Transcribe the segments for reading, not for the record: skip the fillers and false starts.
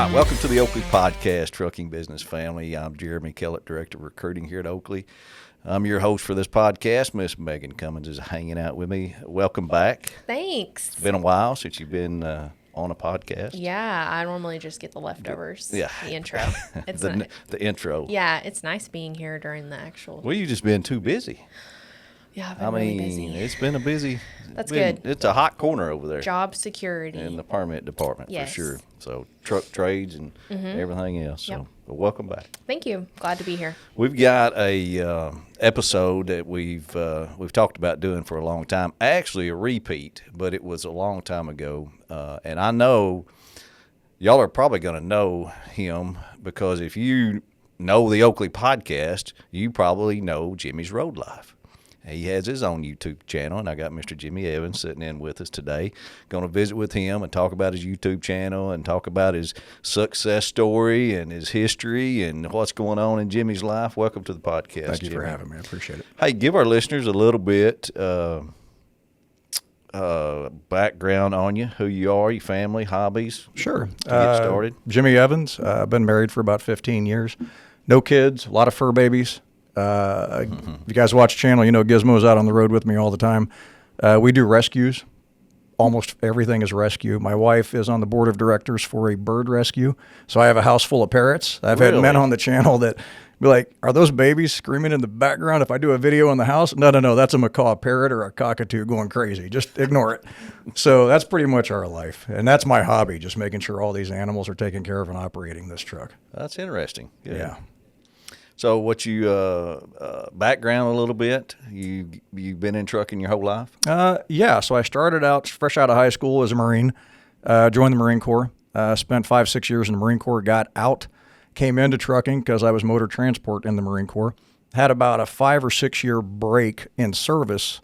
right, welcome to the Oakley Podcast, Trucking Business Family. I'm Jeremy Kellett, Director of Recruiting here at Oakley. I'm your host for this podcast. Miss Megan Cummins is hanging out with me. Welcome back. Thanks. It's been a while since you've been on a podcast. Yeah, I normally just get the leftovers. Yeah. The intro. It's the intro. Yeah, it's nice being here during the actual. Well, you've just been too busy. Yeah, I've been really busy. It's been a busy. That's good. It's a hot corner over there. Job security. In the permit department, Yes. for sure. So truck trades and everything else. Yep. So but welcome back. Thank you. Glad to be here. We've got a episode that we've talked about doing for a long time. Actually, a repeat, but it was a long time ago. And I know y'all are probably going to know him because if you know the Oakley Podcast, you probably know JimmysRoadLyfe. He has his own YouTube channel, and I got Mr. Jimmy Evans sitting in with us today. Going to visit with him and talk about his YouTube channel and talk about his success story and his history and what's going on in Jimmy's life. Welcome to the podcast, Thank you Jimmy. for having me. I appreciate it. Hey, give our listeners a little bit background on you, who you are, your family, hobbies. Sure. To get started. Jimmy Evans. I've been married for about 15 years. No kids, a lot of fur babies. If you guys watch the channel, you know Gizmo's out on the road with me all the time. We do rescues. Almost everything is rescue. My wife is on the board of directors for a bird rescue, so I have a house full of parrots. I've had men on the channel that be like, are those babies screaming in the background if I do a video in the house? No, that's a macaw parrot or a cockatoo going crazy. Just ignore it. So that's pretty much our life, and that's my hobby, just making sure all these animals are taken care of and operating this truck. That's interesting. Good. Yeah. So what you background a little bit? You've been in trucking your whole life? Yeah. So I started out fresh out of high school as a Marine, joined the Marine Corps, spent 5-6 years in the Marine Corps, got out, came into trucking because I was motor transport in the Marine Corps, had about a 5 or 6 year break in service,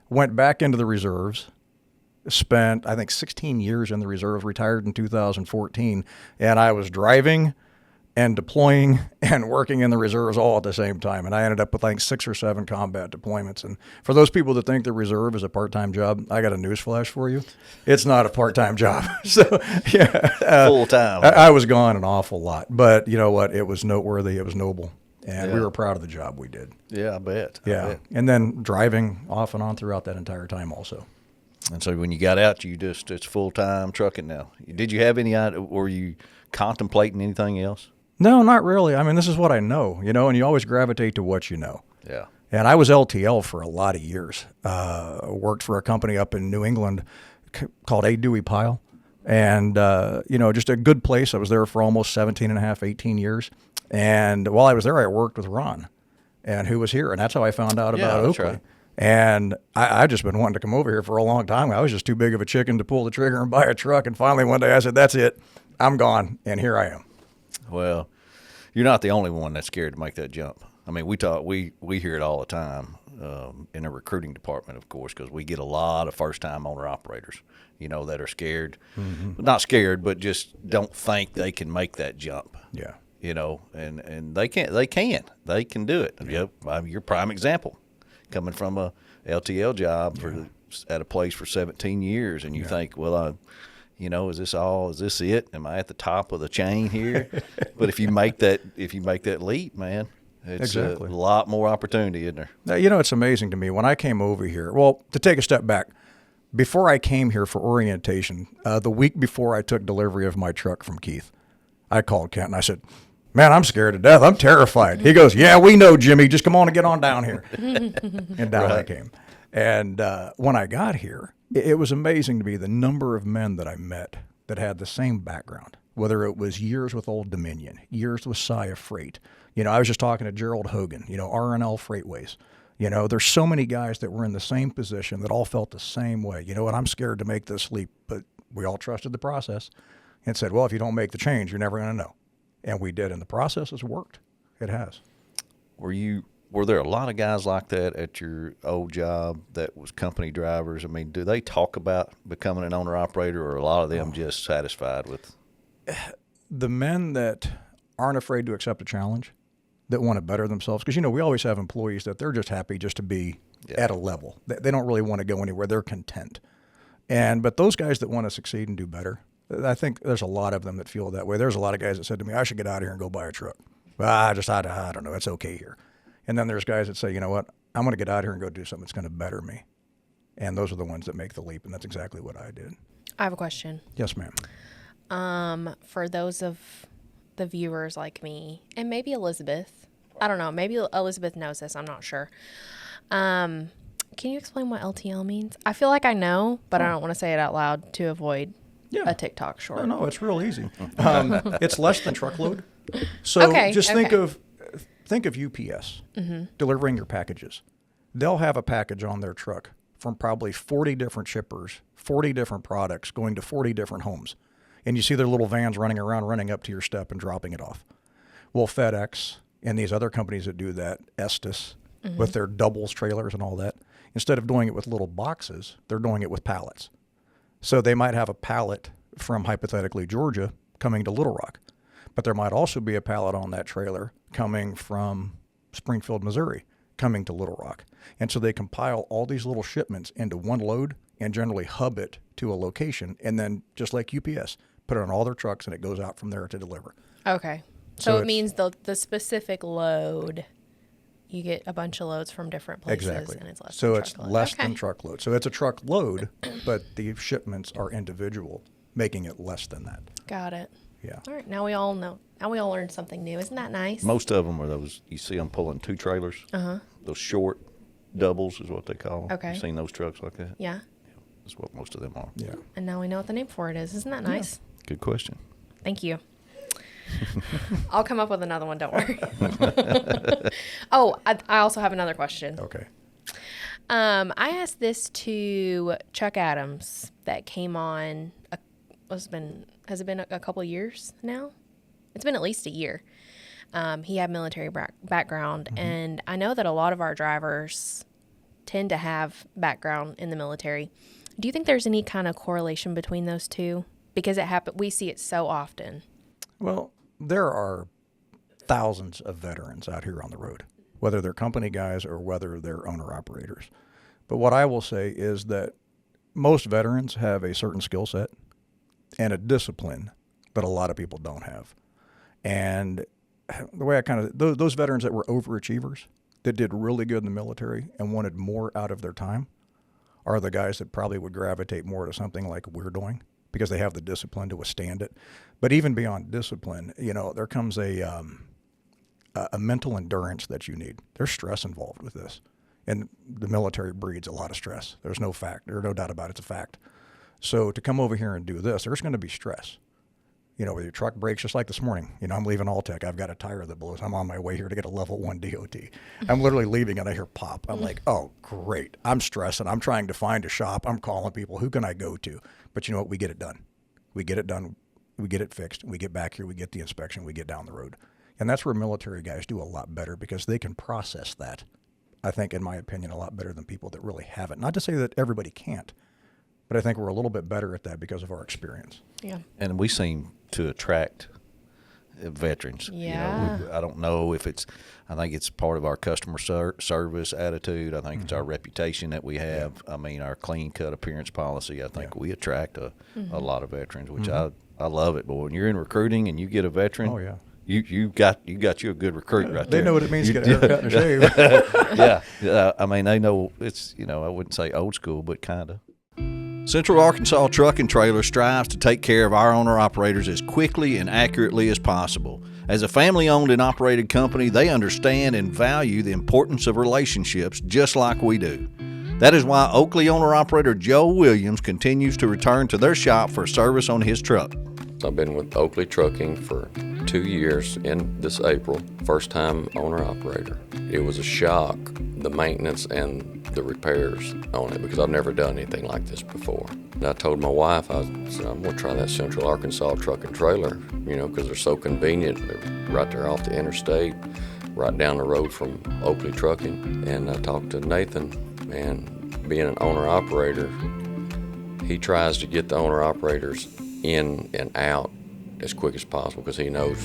went back into the reserves, spent, I think, 16 years in the reserves, retired in 2014, and I was driving and deploying and working in the reserves all at the same time. And I ended up with, I think, 6 or 7 combat deployments. And for those people that think the reserve is a part-time job, I got a news flash for you. It's not a part-time job. So, yeah. Full-time. I was gone an awful lot. But you know what? It was noteworthy. It was noble. And we were proud of the job we did. Yeah, I bet. And then driving off and on throughout that entire time also. And so when you got out, it's full-time trucking now. Did you have any idea, were you contemplating anything else? No, not really. I mean, this is what I know, and you always gravitate to what you know. Yeah. And I was LTL for a lot of years. Worked for a company up in New England called A. Dewey Pile. And, just a good place. I was there for almost 17 and a half, 18 years. And while I was there, I worked with Ron, and who was here. And that's how I found out about Oakley. Right. And I've just been wanting to come over here for a long time. I was just too big of a chicken to pull the trigger and buy a truck. And finally one day I said, that's it. I'm gone. And here I am. Well, you're not the only one that's scared to make that jump. I mean, we hear it all the time in the recruiting department, of course, because we get a lot of first-time owner-operators, that are scared. Mm-hmm. Not scared, but just don't think they can make that jump. Yeah. And they can. They can do it. Yeah. You're a prime example, coming from a LTL job at a place for 17 years, and you think, well, is this it? Am I at the top of the chain here? But if you make that leap, man, it's a lot more opportunity, isn't there? Now, it's amazing to me when I came over here. Well, to take a step back, before I came here for orientation, the week before I took delivery of my truck from Keith, I called Kent and I said, man, I'm scared to death. I'm terrified. He goes, yeah, we know, Jimmy. Just come on and get on down here. And down I came. And when I got here, it was amazing to me the number of men that I met that had the same background, whether it was years with Old Dominion, years with Saia Freight. I was just talking to Gerald Hogan, R&L Freightways. There's so many guys that were in the same position that all felt the same way. You know what, I'm scared to make this leap, but we all trusted the process and said, well, if you don't make the change, you're never going to know. And we did, and the process has worked. It has. Were there a lot of guys like that at your old job that was company drivers? I mean, do they talk about becoming an owner-operator, or a lot of them just satisfied with? The men that aren't afraid to accept a challenge, that want to better themselves, because, we always have employees that they're just happy just to be at a level. They don't really want to go anywhere. They're content. But those guys that want to succeed and do better, I think there's a lot of them that feel that way. There's a lot of guys that said to me, I should get out of here and go buy a truck. I don't know. It's okay here. And then there's guys that say, you know what? I'm going to get out here and go do something that's going to better me. And those are the ones that make the leap. And that's exactly what I did. I have a question. Yes, ma'am. For those of the viewers like me, and maybe Elizabeth, I don't know, maybe Elizabeth knows this, I'm not sure. Can you explain what LTL means? I feel like I know, but I don't want to say it out loud to avoid a TikTok short. No, it's real easy. It's less than truckload. So just think of UPS delivering your packages. They'll have a package on their truck from probably 40 different shippers, 40 different products going to 40 different homes. And you see their little vans running around, running up to your step and dropping it off. Well, FedEx and these other companies that do that, Estes, with their doubles trailers and all that, instead of doing it with little boxes, they're doing it with pallets. So they might have a pallet from, hypothetically, Georgia coming to Little Rock. But there might also be a pallet on that trailer coming from Springfield, Missouri, coming to Little Rock. And so they compile all these little shipments into one load and generally hub it to a location. And then, just like UPS, put it on all their trucks and it goes out from there to deliver. Okay. So it means the specific load, you get a bunch of loads from different places. Exactly. And it's less so than it's truckload. less than truckload. So it's a truckload, but the shipments are individual, making it less than that. Got it. Yeah. All right. Now we all know. Now we all learned something new. Isn't that nice? Most of them are those, you see them pulling two trailers. Those short doubles is what they call them. Okay. You've seen those trucks like that? Yeah. That's what most of them are. Yeah. And now we know what the name for it is. Isn't that nice? Good question. Thank you. I'll come up with another one. Don't worry. Oh, I also have another question. Okay. I asked this to Chuck Adams that came on. Has it been a couple of years now? It's been at least a year. He had military background, and I know that a lot of our drivers tend to have background in the military. Do you think there's any kind of correlation between those two? Because we see it so often. Well, there are thousands of veterans out here on the road, whether they're company guys or whether they're owner-operators. But what I will say is that most veterans have a certain skill set and a discipline that a lot of people don't have. And the way those veterans that were overachievers, that did really good in the military and wanted more out of their time, are the guys that probably would gravitate more to something like we're doing, because they have the discipline to withstand it. But even beyond discipline, there comes a mental endurance that you need. There's stress involved with this. And the military breeds a lot of stress. There's no doubt about it. It's a fact. So to come over here and do this, there's going to be stress. With your truck breaks, just like this morning. I'm leaving Alltech. I've got a tire that blows. I'm on my way here to get a level 1 DOT. I'm literally leaving and I hear pop. I'm like, oh, great. I'm stressing. I'm trying to find a shop. I'm calling people. Who can I go to? But you know what? We get it done. We get it done. We get it fixed. We get back here. We get the inspection. We get down the road. And that's where military guys do a lot better, because they can process that, I think, in my opinion, a lot better than people that really haven't. Not to say that everybody can't, but I think we're a little bit better at that because of our experience. Yeah. And we seem to attract veterans. Yeah. I don't know if I think it's part of our customer service attitude. I think it's our reputation that we have. I mean, our clean cut appearance policy. I think we attract a lot of veterans, which I love it. But when you're in recruiting and you get a veteran, oh yeah, you got you a good recruit right there. They know what it means to get a haircut and a shave. Yeah. I mean, they know it's, I wouldn't say old school, but kind of. Central Arkansas Truck and Trailer strives to take care of our owner-operators as quickly and accurately as possible. As a family-owned and operated company, they understand and value the importance of relationships just like we do. That is why Oakley owner-operator Joe Williams continues to return to their shop for service on his truck. I've been with Oakley Trucking for 2 years in this April, first-time owner-operator. It was a shock, the maintenance and the repairs on it, because I've never done anything like this before. And I told my wife, I said, I'm going to try that Central Arkansas Truck and Trailer, because they're so convenient. They're right there off the interstate, right down the road from Oakley Trucking. And I talked to Nathan, and being an owner-operator, he tries to get the owner-operators in and out as quick as possible, because he knows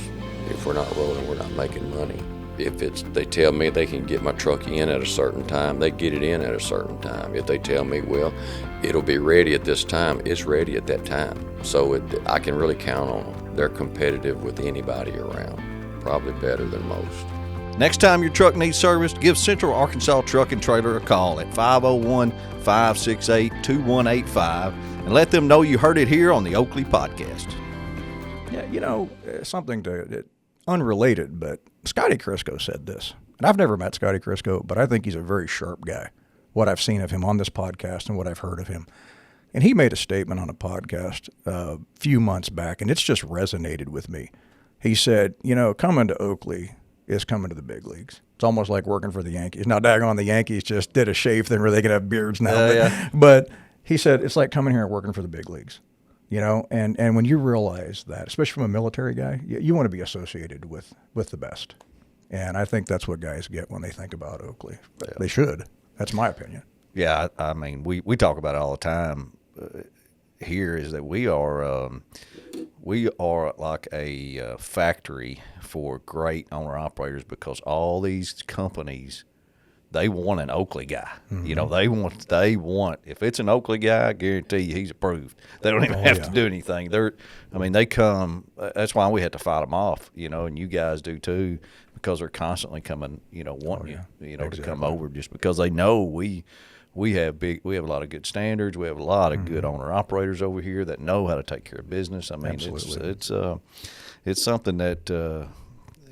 if we're not rolling, we're not making money. If they tell me they can get my truck in at a certain time, they get it in at a certain time. If they tell me, well, it'll be ready at this time, it's ready at that time. So I can really count on them. They're competitive with anybody around, probably better than most. Next time your truck needs service, give Central Arkansas Truck and Trailer a call at 501-568-2185 and let them know you heard it here on the Oakley Podcast. Yeah, something unrelated, but Scotty Crisco said this. And I've never met Scotty Crisco, but I think he's a very sharp guy, what I've seen of him on this podcast and what I've heard of him. And he made a statement on a podcast a few months back, and it's just resonated with me. He said, coming to Oakley is coming to the big leagues. It's almost like working for the Yankees. Now, daggone, the Yankees just did a shave thing where they can have beards now. But he said it's like coming here and working for the big leagues. And when you realize that, especially from a military guy, you want to be associated with the best. And I think that's what guys get when they think about Oakley. Yeah. They should. That's my opinion. Yeah, I mean, we talk about it all the time here, is that we are like a factory for great owner-operators, because all these companies, they want an Oakley guy. Mm-hmm. They want, if it's an Oakley guy, I guarantee you he's approved. They don't even have to do anything. They come, that's why we have to fight them off, and you guys do too, because they're constantly coming, wanting exactly. to come over, just because they know we have a lot of good standards. We have a lot of good owner operators over here that know how to take care of business. I mean, it's something that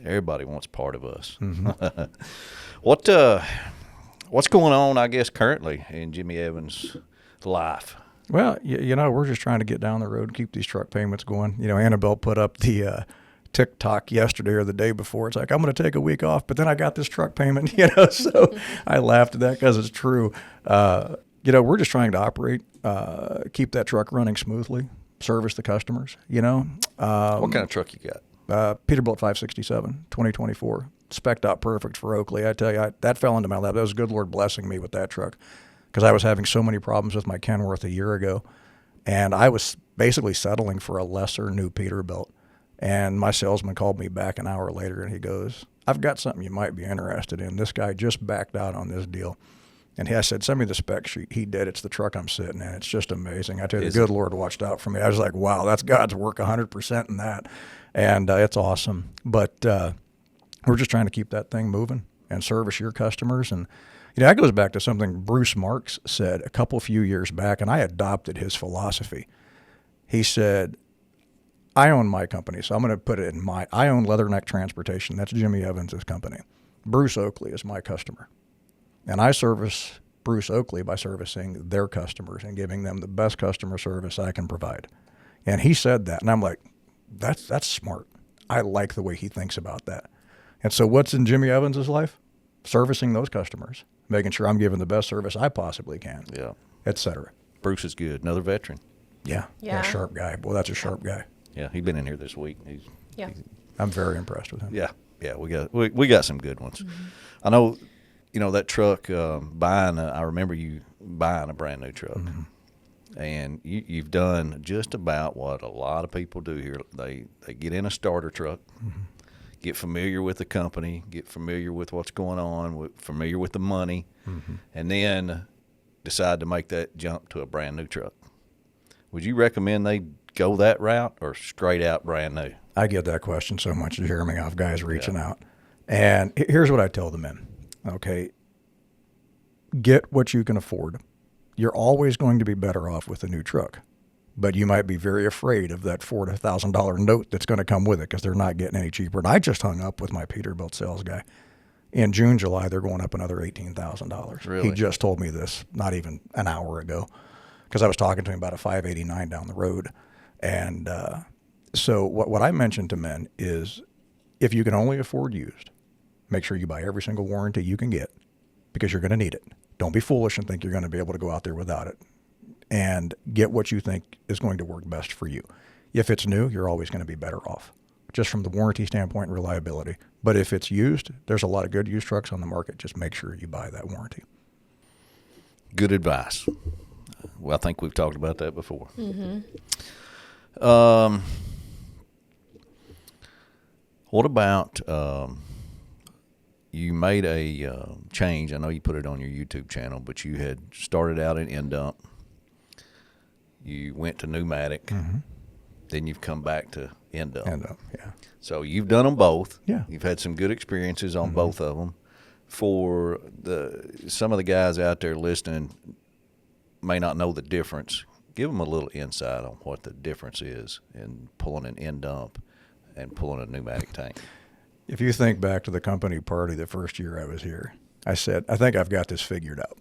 everybody wants part of us. Mm-hmm. What's going on, I guess, currently in Jimmy Evans' life? Well, we're just trying to get down the road and keep these truck payments going. Annabelle put up the TikTok yesterday or the day before. It's like, I'm going to take a week off, but then I got this truck payment, so I laughed at that because it's true. We're just trying to operate, keep that truck running smoothly, service the customers, What kind of truck you got? Peterbilt 567, 2024. Spec'd out perfect for Oakley. I tell you, that fell into my lap. That was good Lord blessing me with that truck, because I was having so many problems with my Kenworth a year ago, and I was basically settling for a lesser new Peterbilt. And my salesman called me back an hour later, and he goes, I've got something you might be interested in. This guy just backed out on this deal. And I said, send me the spec sheet. He did. It's the truck I'm sitting in. It's just amazing. I tell you, the good Lord watched out for me. I was like, wow, that's God's work 100% in that. And it's awesome. But we're just trying to keep that thing moving and service your customers. And, that goes back to something Bruce Marks said a few years back, and I adopted his philosophy. He said, I own my company, so I'm going to put it in I own Leatherneck Transportation. That's Jimmy Evans' company. Bruce Oakley is my customer. And I service Bruce Oakley by servicing their customers and giving them the best customer service I can provide. And he said that, and I'm like, that's smart. I like the way he thinks about that. And so what's in Jimmy Evans' life? Servicing those customers, making sure I'm giving the best service I possibly can, et cetera. Bruce is good. Another veteran. Yeah. Sharp guy. Boy, that's a sharp guy. Yeah, he's been in here this week. I'm very impressed with him. Yeah, we got some good ones. Mm-hmm. I know, that truck, I remember you buying a brand new truck. Mm-hmm. And you've done just about what a lot of people do here. They get in a starter truck, mm-hmm. get familiar with the company, get familiar with what's going on, familiar with the money, mm-hmm. and then decide to make that jump to a brand new truck. Would you recommend they go that route or straight out brand new? I get that question so much, Jeremy, of guys reaching out. And here's what I tell the men. Okay, get what you can afford. You're always going to be better off with a new truck, but you might be very afraid of that $4,000 note that's going to come with it, because they're not getting any cheaper. And I just hung up with my Peterbilt sales guy. In June, July, they're going up another $18,000. Really? He just told me this not even an hour ago, because I was talking to him about a 589 down the road. And so what I mentioned to men is, if you can only afford used, make sure you buy every single warranty you can get, because you're going to need it. Don't be foolish and think you're going to be able to go out there without it. And get what you think is going to work best for you. If it's new, you're always going to be better off, just from the warranty standpoint and reliability. But if it's used, there's a lot of good used trucks on the market. Just make sure you buy that warranty. Good advice. Well, I think we've talked about that before. Mm-hmm. What about you made a change. I know you put it on your YouTube channel, but you had started out in end dump. You went to pneumatic. Mm-hmm. Then you've come back to end dump. End up, yeah. So you've done them both. Yeah. You've had some good experiences on both of them. For some of the guys out there listening may not know the difference. Give them a little insight on what the difference is in pulling an end dump and pulling a pneumatic tank. If you think back to the company party the first year I was here, I said, I think I've got this figured out.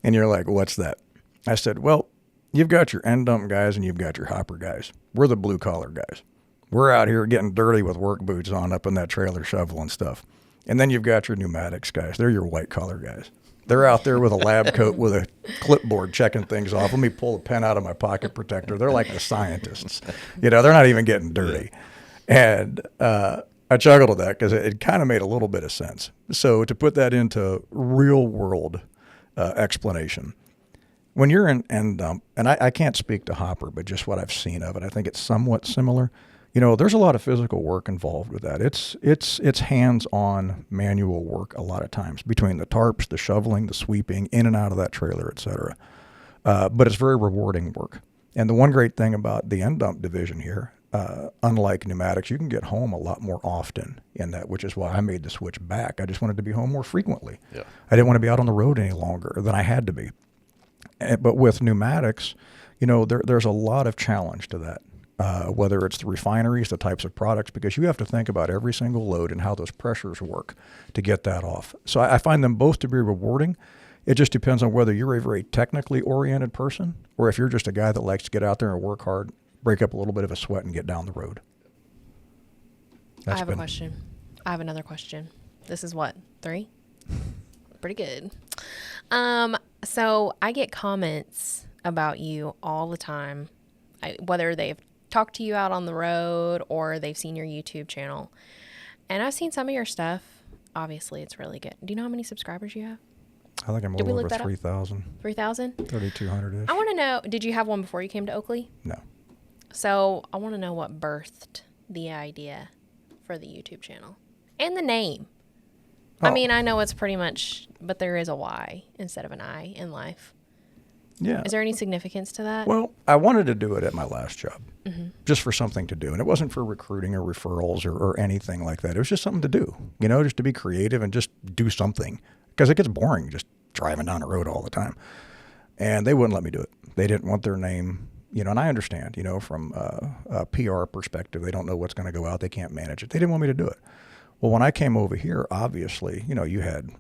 And you're like, what's that? I said, well, you've got your end dump guys and you've got your hopper guys. We're the blue collar guys. We're out here getting dirty with work boots on up in that trailer shoveling stuff. And then you've got your pneumatics guys. They're your white collar guys. They're out there with a lab coat with a clipboard checking things off. Let me pull a pen out of my pocket protector. They're like the scientists. You know, they're not even getting dirty. And I chuckled at that because it kind of made a little bit of sense. So to put that into real world explanation, when you're in end dump, and I can't speak to hopper, but just what I've seen of it, I think it's somewhat similar. You know, there's a lot of physical work involved with that. It's hands-on manual work a lot of times between the tarps, the shoveling, the sweeping, in and out of that trailer, et cetera. But it's very rewarding work. And the one great thing about the end dump division here, unlike pneumatics, you can get home a lot more often in that, which is why I made the switch back. I just wanted to be home more frequently. Yeah. I didn't want to be out on the road any longer than I had to be. But with pneumatics, you know, there's a lot of challenge to that. Whether it's the refineries, the types of products, because you have to think about every single load and how those pressures work to get that off. So I find them both to be rewarding. It just depends on whether you're a very technically oriented person or if you're just a guy that likes to get out there and work hard, break up a little bit of a sweat and get down the road. I have a question. I have another question. This is what, 3? Pretty good. So I get comments about you all the time, whether they've talked to you out on the road or they've seen your YouTube channel. And I've seen some of your stuff. Obviously, it's really good. Do you know how many subscribers you have? I think I'm a Did we little look over that up? 3,000. 3,000? 3,200-ish. I want to know, did you have one before you came to Oakley? No. So I want to know what birthed the idea for the YouTube channel and the name. I mean, I know it's pretty much, but there is a Y instead of an I in Lyfe. Yeah. Is there any significance to that? Well, I wanted to do it at my last job, just for something to do. And it wasn't for recruiting or referrals or anything like that. It was just something to do, you know, just to be creative and just do something. Because it gets boring just driving down the road all the time. And they wouldn't let me do it. They didn't want their name, you know, and I understand, you know, from a PR perspective, they don't know what's going to go out. They can't manage it. They didn't want me to do it. Well, when I came over here, obviously, you know, you had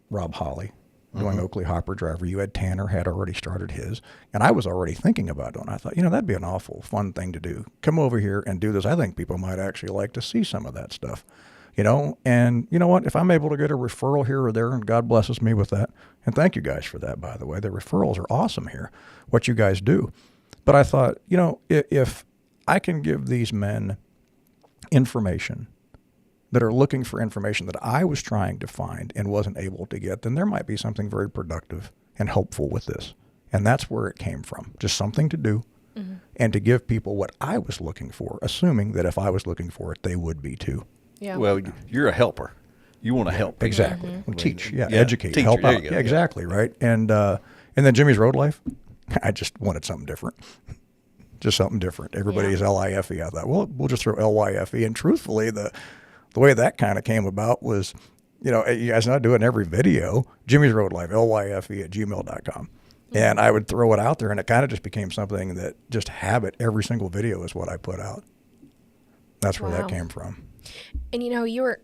Rob Holly doing Oakley Hopper Driver. You had Tanner had already started his, and I was already thinking about it. And I thought, you know, that'd be an awful fun thing to do. Come over here and do this. I think people might actually like to see some of that stuff, you know. And you know what? If I'm able to get a referral here or there, and God blesses me with that, and thank you guys for that, by the way. The referrals are awesome here, what you guys do. But I thought, you know, if I can give these men information that are looking for information that I was trying to find and wasn't able to get, then there might be something very productive and helpful with this. And that's where it came from. Just something to do and to give people what I was looking for, assuming that if I was looking for it, they would be too. Yeah. Well, you're a helper. You want to help people. Exactly. Well, teach, Yeah, educate, teach, help there out. you go. Yeah, exactly, right? And then JimmysRoadLyfe, I just wanted something different. Just something different. Everybody's Life. I thought, well, we'll just throw Lyfe. And truthfully, the way that kind of came about was, you know, you guys know I do it in every video, JimmysRoadLyfe, Lyfe@gmail.com. And I would throw it out there, and it kind of just became something that just habit. Every single video is what I put out. That's where that came from. And you know, you were,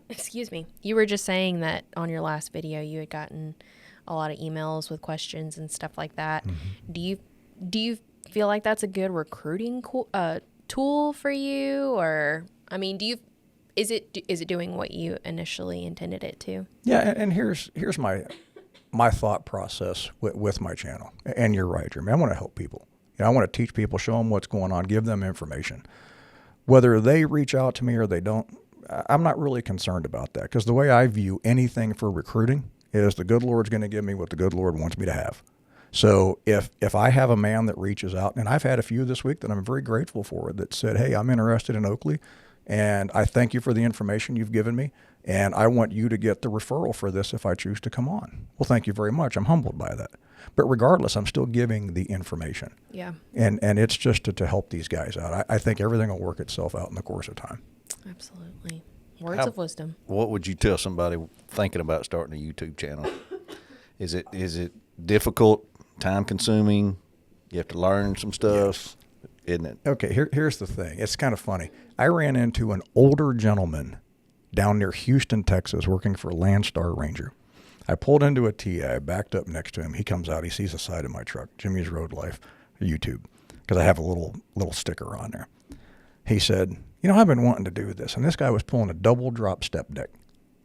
excuse me, you were just saying that on your last video you had gotten a lot of emails with questions and stuff like that. Do you feel like that's a good recruiting tool for you, or I mean, is it doing what you initially intended it to? Yeah, and here's my thought process with my channel. And you're right, Jeremy. I want to help people. You know, I want to teach people, show them what's going on, give them information. Whether they reach out to me or they don't, I'm not really concerned about that, because the way I view anything for recruiting is the good Lord's going to give me what the good Lord wants me to have. So if I have a man that reaches out, and I've had a few this week that I'm very grateful for, that said, hey, I'm interested in Oakley, and I thank you for the information you've given me, And I want you to get the referral for this if I choose to come on. Well, thank you very much. I'm humbled by that. But regardless, I'm still giving the information. Yeah. And it's just to help these guys out. I think everything will work itself out in the course of time. Absolutely. Words of wisdom. What would you tell somebody thinking about starting a YouTube channel? Is it difficult, time consuming? You have to learn some stuff, isn't it? Okay, here's the thing. It's kind of funny. I ran into an older gentleman down near Houston, Texas, working for Landstar Ranger. I pulled into a T. I backed up next to him. He comes out. He sees the side of my truck, JimmysRoadLyfe, YouTube, because I have a little sticker on there. He said, I've been wanting to do this. And this guy was pulling a double drop step deck.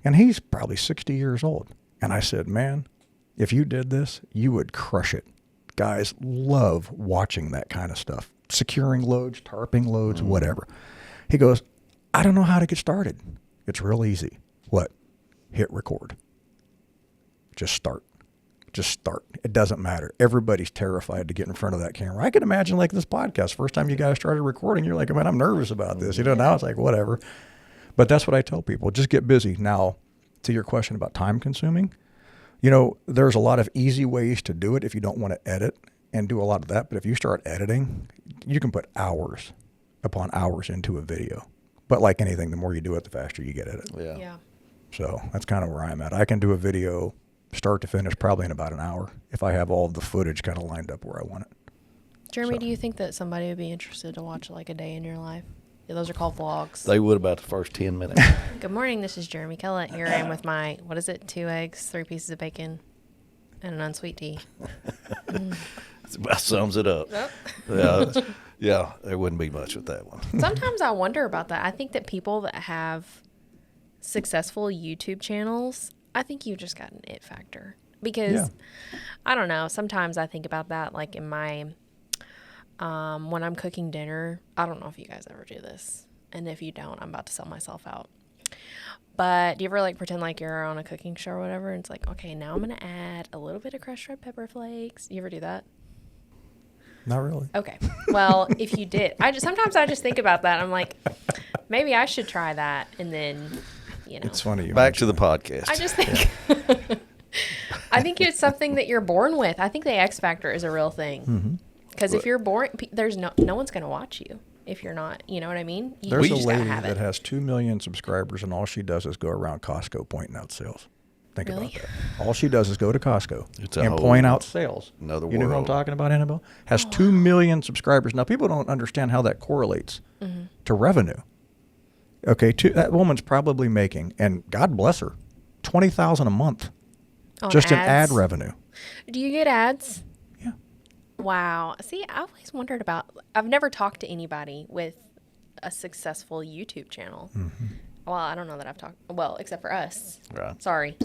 And he's probably 60 years old. And I said, man, if you did this, you would crush it. Guys love watching that kind of stuff. Securing loads, tarping loads, whatever. He goes, I don't know how to get started. It's real easy. What? Hit record. Just start. It doesn't matter. Everybody's terrified to get in front of that camera. I can imagine like this podcast. First time you guys started recording, you're like, man, I'm nervous about this. Now it's like, whatever. But that's what I tell people. Just get busy. Now, to your question about time consuming, there's a lot of easy ways to do it if you don't want to edit and do a lot of that. But if you start editing, you can put hours upon hours into a video. But like anything, the more you do it, the faster you get at it. Yeah. So that's kind of where I'm at. I can do a video start to finish probably in about an hour if I have all of the footage kind of lined up where I want it. Jeremy, do you think that somebody would be interested to watch like a day in your life? Yeah, those are called vlogs. They would about the first 10 minutes. Good morning, this is Jeremy Kellett. Here I am with my, 2 eggs, 3 pieces of bacon, and an unsweet tea. That sums it up. Yep. Yeah, there wouldn't be much with that one. Sometimes I wonder about that. I think that people that have successful YouTube channels, I think you just got an it factor. Because, I don't know, sometimes I think about that like in my, when I'm cooking dinner. I don't know if you guys ever do this. And if you don't, I'm about to sell myself out. But do you ever like pretend like you're on a cooking show or whatever? And it's like, okay, now I'm going to add a little bit of crushed red pepper flakes. You ever do that? Not really. Okay. Well, if you did, sometimes I just think about that. I'm like, maybe I should try that. And then, It's funny. Back to the podcast. I just think, I think it's something that you're born with. I think the X factor is a real thing. Because if you're born, there's no one's going to watch you if you're not, you know what I mean? There's a lady that has 2 million subscribers, and all she does is go around Costco pointing out sales. Think about that. All she does is go to Costco and point out sales. Another world. You know who I'm talking about, Annabelle? Has 2 million subscribers. Now, people don't understand how that correlates to revenue. Okay, that woman's probably making, and God bless her, $20,000 a month just in ad revenue. Do you get ads? Yeah. Wow. See, I've always wondered I've never talked to anybody with a successful YouTube channel. Well, I don't know that I've talked, except for us. Right. Sorry.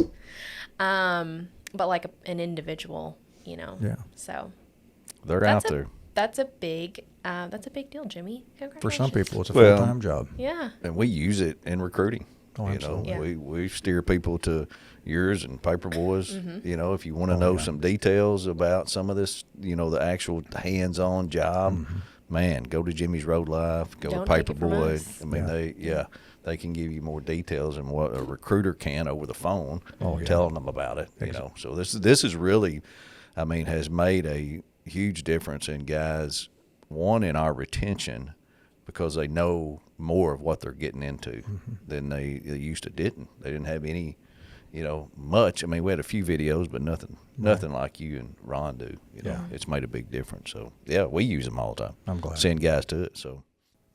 But like an individual, Yeah. So. They're out there. That's a big deal, Jimmy. For some people, it's a Well, full-time job. Yeah. And we use it in recruiting. Oh, absolutely. Yeah. We steer people to yours and Paper Boys. If you want to know some details about some of this, the actual hands-on job, man, go to JimmysRoadLyfe, go Don't to take Paper it from Boy. us. I mean, they can give you more details than what a recruiter can over the phone, telling them about it. So this is really, has made a huge difference in guys. One, in our retention, because they know more of what they're getting into than they used to didn't. They didn't have any, much. We had a few videos, but nothing like you and Ron do. It's made a big difference. So we use them all the time. I'm glad. Send guys to it. So.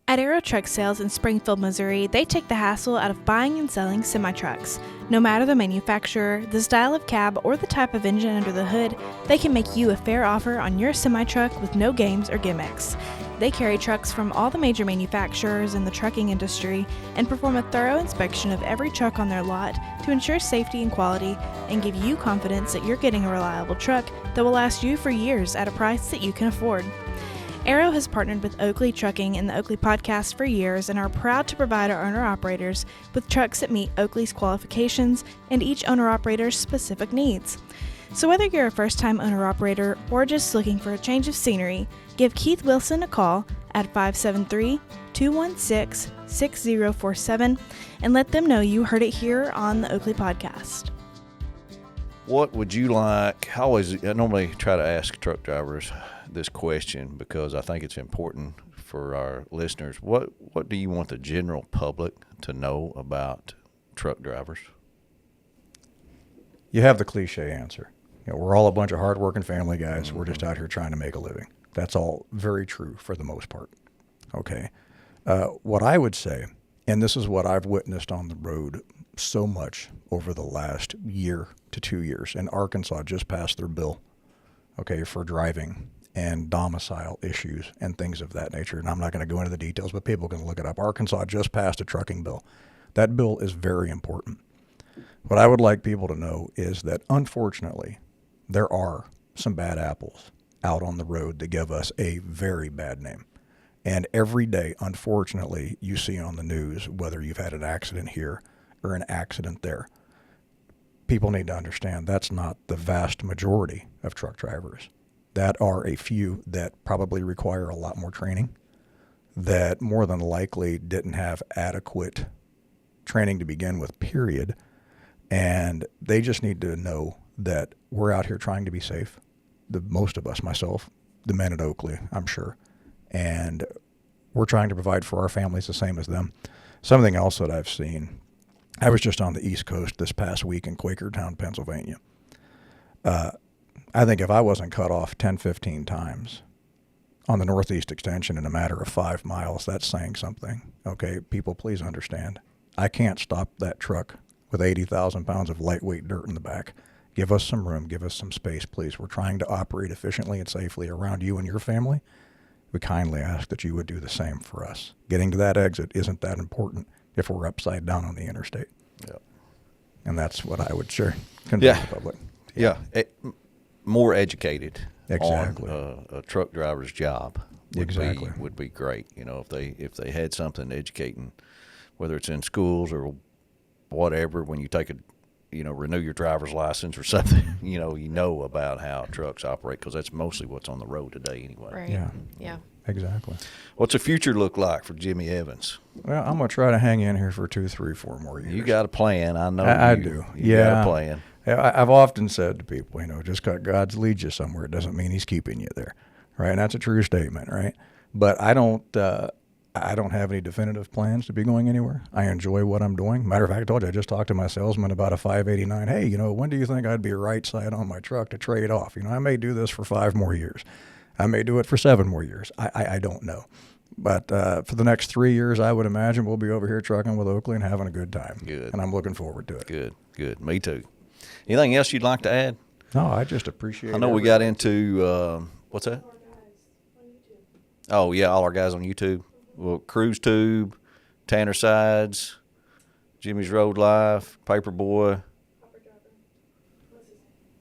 At Aero Truck Sales in Springfield, Missouri, they take the hassle out of buying and selling semi-trucks. No matter the manufacturer, the style of cab, or the type of engine under the hood, they can make you a fair offer on your semi-truck with no games or gimmicks. They carry trucks from all the major manufacturers in the trucking industry and perform a thorough inspection of every truck on their lot to ensure safety and quality and give you confidence that you're getting a reliable truck that will last you for years at a price that you can afford. Aero has partnered with Oakley Trucking and the Oakley Podcast for years and are proud to provide our owner-operators with trucks that meet Oakley's qualifications and each owner-operator's specific needs. So whether you're a first-time owner-operator or just looking for a change of scenery, give Keith Wilson a call at 573-216-6047 and let them know you heard it here on the Oakley Podcast. What would you like? I normally try to ask truck drivers this question because I think it's important for our listeners. What do you want the general public to know about truck drivers? You have the cliche answer. We're all a bunch of hardworking family guys. We're just out here trying to make a living. That's all very true for the most part. Okay. What I would say, and this is what I've witnessed on the road so much over the last year to 2 years, and Arkansas just passed their bill, okay, for driving and domicile issues and things of that nature. And I'm not going to go into the details, but people can look it up. Arkansas just passed a trucking bill. That bill is very important. What I would like people to know is that, unfortunately, there are some bad apples out on the road that give us a very bad name. And every day, unfortunately, you see on the news, whether you've had an accident here or an accident there. People need to understand that's not the vast majority of truck drivers. That are a few that probably require a lot more training, that more than likely didn't have adequate training to begin with, period. And they just need to know that we're out here trying to be safe. Most of us, myself, the men at Oakley, I'm sure. And we're trying to provide for our families the same as them. Something else that I've seen, I was just on the East Coast this past week in Quakertown, Pennsylvania. I think if I wasn't cut off 10, 15 times on the Northeast Extension in a matter of 5 miles, that's saying something. Okay, people, please understand. I can't stop that truck with 80,000 pounds of lightweight dirt in the back. Give us some room. Give us some space, please. We're trying to operate efficiently and safely around you and your family. We kindly ask that you would do the same for us. Getting to that exit isn't that important if we're upside down on the interstate. Yeah. And that's what I would share. Convey to the public. Yeah. More educated Exactly. on a truck driver's job Exactly. would be great. If they had something educating, whether it's in schools or whatever, when you take renew your driver's license or something, you know about how trucks operate, because that's mostly what's on the road today anyway. Right. Yeah. Exactly. What's the future look like for Jimmy Evans? Well, I'm going to try to hang in here for 2, 3, 4 more years. You got a plan. I know I do. You got a plan. I've often said to people, just because God's leads you somewhere, it doesn't mean he's keeping you there, right? And that's a true statement, right? But I don't have any definitive plans to be going anywhere. I enjoy what I'm doing. Matter of fact, I told you, I just talked to my salesman about a 589. Hey, when do you think I'd be right side on my truck to trade off? I may do this for 5 more years. I may do it for 7 more years. I don't know. But for the next 3 years, I would imagine we'll be over here trucking with Oakley and having a good time. Good. And I'm looking forward to it. Good. Me too. Anything else you'd like to add? No, I just appreciate it. I know we got into, what's that? Oh, yeah, all our guys on YouTube. Well, Cruise Tube, Tanner Sides, JimmysRoadLyfe, Paperboy.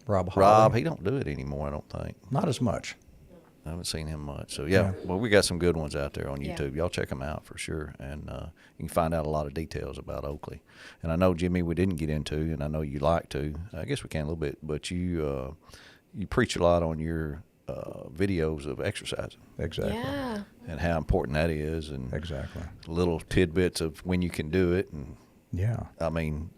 Rob, he don't do it anymore, I don't think. not as much. I haven't seen him much. So, yeah, well, we got some good ones out there on YouTube. Yeah. Y'all check them out for sure. And you can find out a lot of details about Oakley. And I know, Jimmy, we didn't get into, and I know you like to. I guess we can a little bit, but you preach a lot on your videos of exercising. Exactly. Yeah. And how important that is. And Exactly. little tidbits of when you can do it. And Yeah. I mean,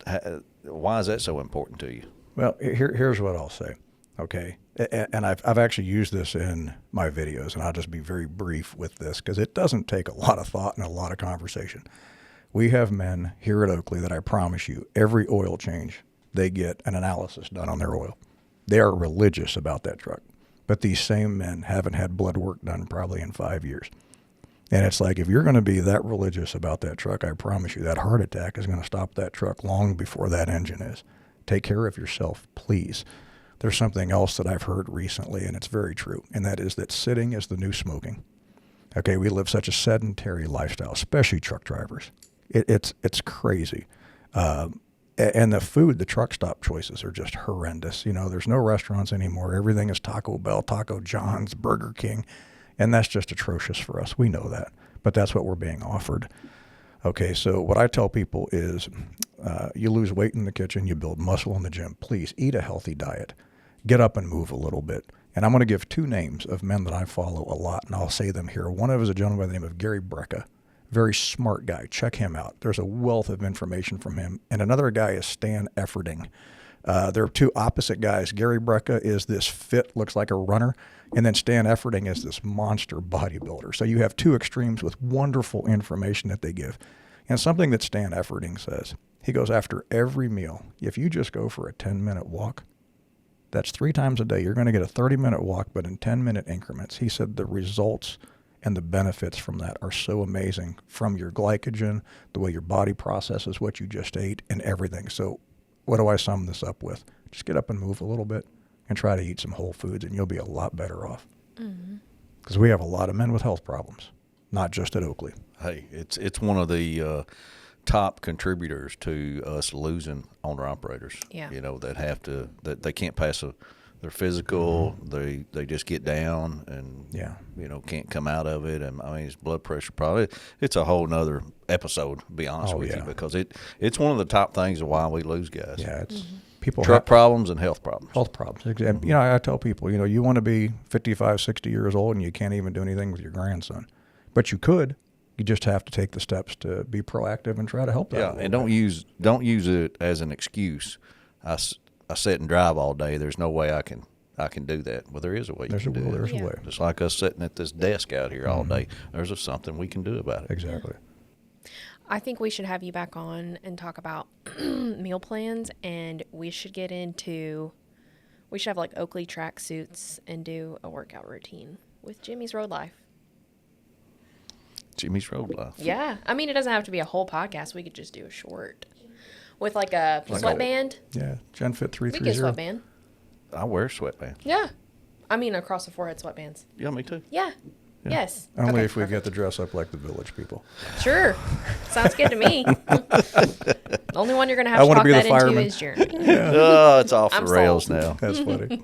why is that so important to you? Well, here's what I'll say. Okay. And I've actually used this in my videos, and I'll just be very brief with this because it doesn't take a lot of thought and a lot of conversation. We have men here at Oakley that I promise you, every oil change, they get an analysis done on their oil. They are religious about that truck. But these same men haven't had blood work done probably in 5 years. And it's like, if you're going to be that religious about that truck, I promise you that heart attack is going to stop that truck long before that engine is. Take care of yourself, please. There's something else that I've heard recently, and it's very true, and that is that sitting is the new smoking. Okay, we live such a sedentary lifestyle, especially truck drivers. It's crazy. And the food, the truck stop choices are just horrendous. There's no restaurants anymore. Everything is Taco Bell, Taco John's, Burger King, and that's just atrocious for us. We know that, but that's what we're being offered. Okay, so what I tell people is you lose weight in the kitchen, you build muscle in the gym. Please eat a healthy diet. Get up and move a little bit. And I'm going to give two names of men that I follow a lot, and I'll say them here. One of them is a gentleman by the name of Gary Brecka. Very smart guy. Check him out. There's a wealth of information from him. And another guy is Stan Efferding. They're two opposite guys. Gary Brecka is this fit, looks like a runner, and then Stan Efferding is this monster bodybuilder. So you have two extremes with wonderful information that they give. And something that Stan Efferding says, he goes, after every meal, if you just go for a 10-minute walk, that's 3 times a day. You're going to get a 30-minute walk, but in 10-minute increments. He said the results and the benefits from that are so amazing, from your glycogen, the way your body processes what you just ate, and everything. So what do I sum this up with? Just get up and move a little bit and try to eat some whole foods, and you'll be a lot better off. Because we have a lot of men with health problems, not just at Oakley. Hey, it's one of the top contributors to us losing owner-operators. Yeah. You know, that they can't pass their physical. They just get down and, you know, can't come out of it. And, I mean, it's blood pressure probably. It's a whole nother episode, to be honest with you, because it's one of the top things of why we lose guys. Yeah, it's people truck problems and health problems. Health problems. And, you know, I tell people, you know, you want to be 55, 60 years old and you can't even do anything with your grandson. But you could. You just have to take the steps to be proactive and try to help that. Yeah, and don't use it as an excuse. I sit and drive all day. There's no way I can do that. Well, there is a way. There's a way. Just like us sitting at this desk out here all day. There's something we can do about it. Exactly. I think we should have you back on and talk about meal plans, and we should have like Oakley tracksuits and do a workout routine with Jimmy's Road Life. Jimmy's Road Life. Yeah. I mean, it doesn't have to be a whole podcast. We could just do a short with like a sweatband. Yeah. Gen Fit 330. We could get a sweatband. I wear sweatbands. Yeah. I mean, across the forehead sweatbands. Yeah, me too. Yeah. Yes. Only if we get to dress up like the village people. Sure. Sounds good to me. The only one you're going to have to talk that into is Jeremy. Oh, it's off the rails now. That's funny.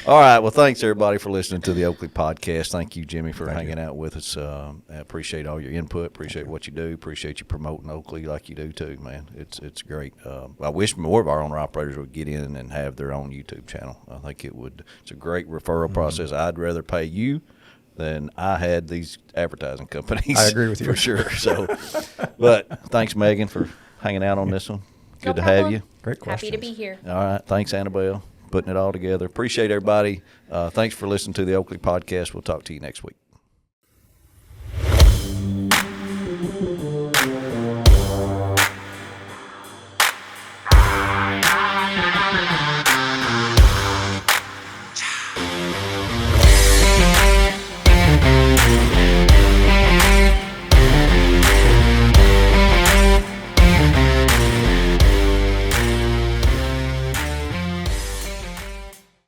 All right. Well, thanks, everybody, for listening to the Oakley Podcast. Thank you, Jimmy, for hanging out with us. I appreciate all your input. Appreciate what you do. Appreciate you promoting Oakley like you do, too, man. It's great. I wish more of our owner-operators would get in and have their own YouTube channel. I think it's a great referral process. I'd rather pay you than I had these advertising companies. I agree with you. For sure. So, but thanks, Megan, for hanging out on this one. Good to have you. Great question. Happy to be here. All right. Thanks, Annabelle, putting it all together. Appreciate everybody. Thanks for listening to the Oakley Podcast. We'll talk to you next week.